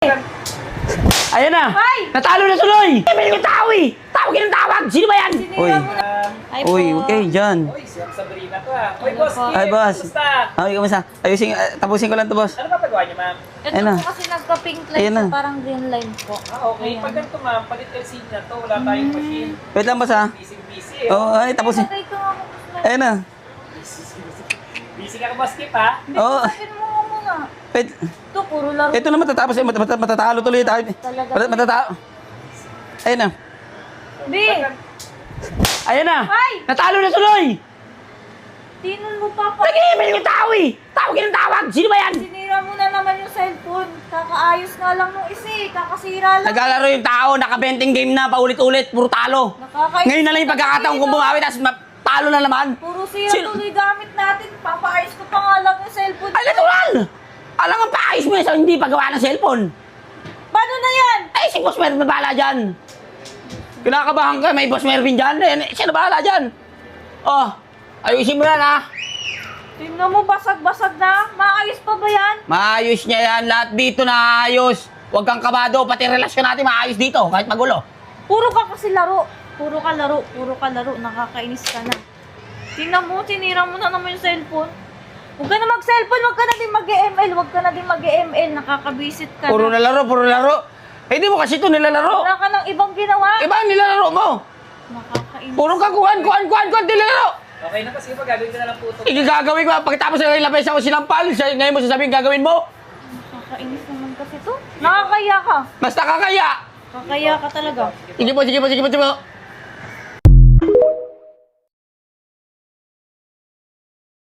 Ayan na! Ay! Natalo na tuloy! May yung tao eh! Tawagin ng tawag! Sino ba yan? Uy. Ay po. Uy, okay, dyan. Uy, si Sabrina to ah. Uy, boss, Kim, Ay, boss. Kumusta? Ay, kamusta? Ayusin, tapusin ko lang to, boss. Ano ba pagawa niyo, ma'am? Ito Ayun na. po kasi nagka-pink line Ayun na. so parang green line po. Okay. Ayan. Pag ganito, ma'am, palit LCD na to. Wala tayong machine. Wait lang, boss, ha? Busy Oo, ay, tapusin. Ilagay ko nga po. Ayun na. Busy ka, boss, Kim, ha? Oo. Sabihin mo nga muna. Wait. Ito, puro laro. Ito na matatapos, eh. Matatalo tuloy tayo. Talaga. Matatalo. Ayun na. B! Ayan na! Ay! Natalo na tuloy! Tinon mo pa pa. Nag-email yung tao eh! Tawagin ng tawag! Sino ba yan? Sinira mo na naman yung cellphone. Kakaayos nga lang nung isa eh. Kakasira lang. Naglalaro yung tao, naka-benting game na, paulit-ulit, puro talo. Nakakainis. Ngayon na lang yung pagkakataon kung bumawi, tapos talo na naman. Puro sira Sino? tuloy gamit natin. Papaayos ko pa nga lang yung cellphone. Ay, natural! Alam ang paayos mo sa hindi paggawa ng cellphone. Paano na yan? Ay, si Boss Mervin bahala dyan. Kinakabahan ka, may Boss Mervin dyan. Siya na bahala dyan. Oh, ayusin mo yan ha. Tingnan mo, basag-basag na. Maayos pa ba yan? Maayos niya yan. Lahat dito na ayos. Huwag kang kabado. Pati relasyon natin maayos dito. Kahit magulo. Puro ka kasi laro. Puro ka laro. Puro ka laro. Nakakainis ka na. Tingnan mo, tinira mo na naman yung cellphone. Huwag ka na mag-cellphone. Huwag ka na din mag-ML. Huwag ka na din mag-ML. Nakakabisit ka Puro na. nalaro, puro laro. Eh, di mo kasi ito nilalaro. Wala ka ng ibang ginawa. Iba ang nilalaro mo. Nakakainis. Puro ka kuhan, nilalaro. Okay na kasi pa, gagawin ko na lang po ito. Igagawin ko. Pagkatapos na ilapay sa sinampal, ngayon mo sasabihin gagawin mo. Nakakainis naman kasi to. Nakakaya ka. Basta kakaya. Kakaya ka talaga. Sige po, sige po, sige po, sige po.